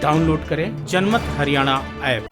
Download करें जनमत Haryana app.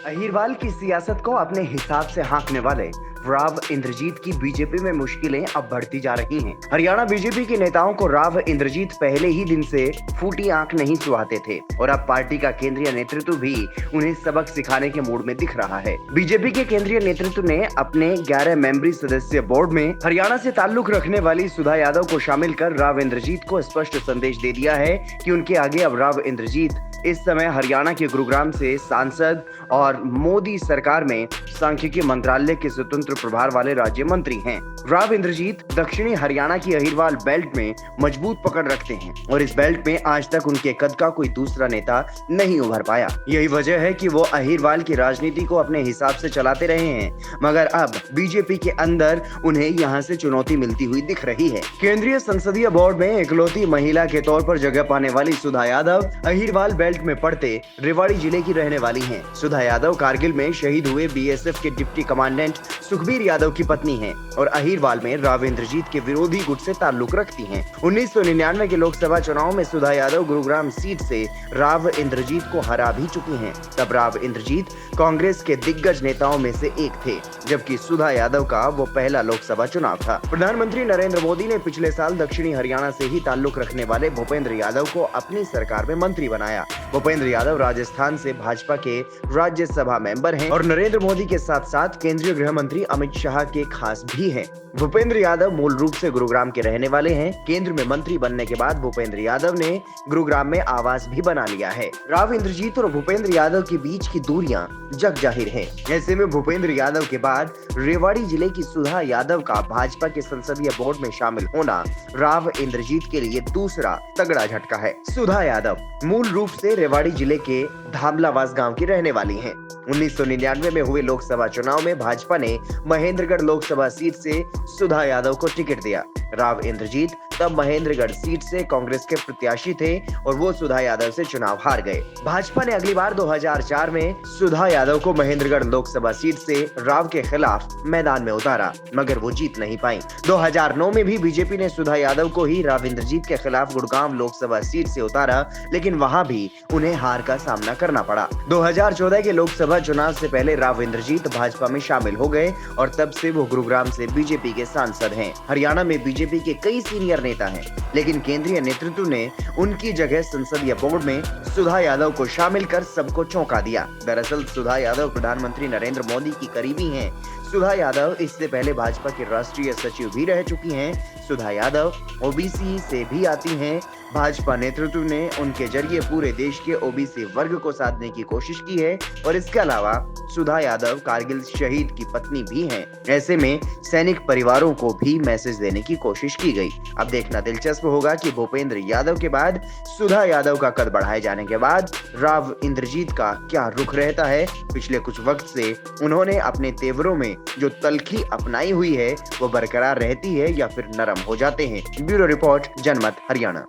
Ahirwal की सियासत को अपने हिसाब से हाँकने वाले राव इंद्रजीत की बीजेपी में मुश्किलें अब बढ़ती जा रही हैं। हरियाणा बीजेपी के नेताओं को राव इंद्रजीत पहले ही दिन से फूटी आंख नहीं सुहाते थे और अब पार्टी का केंद्रीय नेतृत्व भी उन्हें सबक सिखाने के मूड में दिख रहा है। बीजेपी के केंद्रीय नेतृत्व ने अपने 11 मेंबरी सदस्य बोर्ड में हरियाणा से ताल्लुक रखने वाली सुधा यादव को शामिल कर राव इंद्रजीत को स्पष्ट संदेश दे दिया है कि उनके आगे अब राव इंद्रजीत इस समय हरियाणा के गुरुग्राम से सांसद और मोदी सरकार में सांख्यिकी मंत्रालय के स्वतंत्र प्रभार वाले राज्य मंत्री हैं। राव इंद्रजीत दक्षिणी हरियाणा की अहीरवाल बेल्ट में मजबूत पकड़ रखते हैं और इस बेल्ट में आज तक उनके कद का कोई दूसरा नेता नहीं उभर पाया। यही वजह है कि वो अहीरवाल की राजनीति को अपने हिसाब से चलाते रहे हैं, मगर अब बीजेपी के अंदर उन्हें यहाँ से चुनौती मिलती हुई दिख रही है। केंद्रीय संसदीय बोर्ड में इकलौती महिला के तौर पर जगह पाने वाली सुधा यादव अहीरवाल बेल्ट में पड़ते रेवाड़ी जिले की रहने वाली हैं। सुधा यादव कारगिल में शहीद हुए बीएसएफ के डिप्टी कमांडेंट सुखबीर यादव की पत्नी हैं और अहीरवाल में राव इंद्रजीत के विरोधी गुट से ताल्लुक रखती हैं। 1999 के लोकसभा चुनाव में सुधा यादव गुरुग्राम सीट से राव इंद्रजीत को हरा भी चुकी हैं। तब राव इंद्रजीत कांग्रेस के दिग्गज नेताओं में से एक थे, जबकि सुधा यादव का वो पहला लोकसभा चुनाव था। प्रधानमंत्री नरेंद्र मोदी ने पिछले साल दक्षिणी हरियाणा से ही ताल्लुक रखने वाले भूपेंद्र यादव को अपनी सरकार में मंत्री बनाया। भूपेंद्र यादव राजस्थान से भाजपा के राज्यसभा मेंबर हैं और नरेंद्र मोदी के साथ साथ केंद्रीय गृह मंत्री अमित शाह के खास भी हैं। भूपेंद्र यादव मूल रूप से गुरुग्राम के रहने वाले हैं। केंद्र में मंत्री बनने के बाद भूपेंद्र यादव ने गुरुग्राम में आवास भी बना लिया है। राव इंद्रजीत और भूपेंद्र यादव के बीच की दूरियां जग जाहिर है। ऐसे में भूपेंद्र यादव के बाद रेवाड़ी जिले की सुधा यादव का भाजपा के संसदीय बोर्ड में शामिल होना राव इंद्रजीत के लिए दूसरा तगड़ा झटका है। सुधा यादव मूल रूप से रेवाड़ी जिले के धामलावास गांव की रहने वाली हैं। 1999 में हुए लोकसभा चुनाव में भाजपा ने महेंद्रगढ़ लोकसभा सीट से सुधा यादव को टिकट दिया। राव इंद्रजीत तब महेंद्रगढ़ सीट से कांग्रेस के प्रत्याशी थे और वो सुधा यादव से चुनाव हार गए। भाजपा ने अगली बार 2004 में सुधा यादव को महेंद्रगढ़ लोकसभा सीट से राव के खिलाफ मैदान में उतारा, मगर वो जीत नहीं पाई। 2009 में भी बीजेपी ने सुधा यादव को ही राव इंद्रजीत के खिलाफ गुड़गांव लोकसभा सीट से उतारा, लेकिन वहां भी उन्हें हार का सामना करना पड़ा। 2014 के लोकसभा चुनाव से पहले राव इंद्रजीत भाजपा में शामिल हो गए और तब से वो गुरुग्राम से बीजेपी के सांसद हैं। हरियाणा में बीजेपी के कई सीनियर नेता हैं, लेकिन केंद्रीय नेतृत्व ने उनकी जगह संसदीय बोर्ड में सुधा यादव को शामिल कर सबको चौंका दिया। दरअसल सुधा यादव प्रधानमंत्री नरेंद्र मोदी की करीबी हैं। सुधा यादव इससे पहले भाजपा की राष्ट्रीय सचिव भी रह चुकी हैं। सुधा यादव ओबीसी से भी आती हैं। भाजपा नेतृत्व ने उनके जरिए पूरे देश के ओबीसी वर्ग को साधने की कोशिश की है और इसके अलावा सुधा यादव कारगिल शहीद की पत्नी भी हैं। ऐसे में सैनिक परिवारों को भी मैसेज देने की कोशिश की गई। अब देखना दिलचस्प होगा कि भूपेंद्र यादव के बाद सुधा यादव का कद बढ़ाए जाने के बाद राव इंद्रजीत का क्या रुख रहता है। पिछले कुछ वक्त से उन्होंने अपने तेवरों में जो तल्खी अपनाई हुई है वो बरकरार रहती है या फिर नरम हो जाते हैं। ब्यूरो रिपोर्ट, जनमत हरियाणा।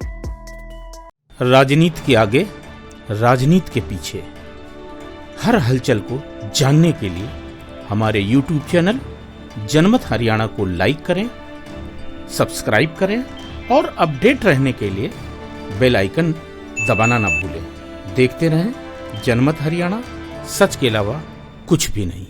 राजनीति के आगे, राजनीति के पीछे, हर हलचल को जानने के लिए हमारे YouTube चैनल जनमत हरियाणा को लाइक करें, सब्सक्राइब करें और अपडेट रहने के लिए बेल आइकन दबाना ना भूलें। देखते रहें जनमत हरियाणा, सच के अलावा कुछ भी नहीं।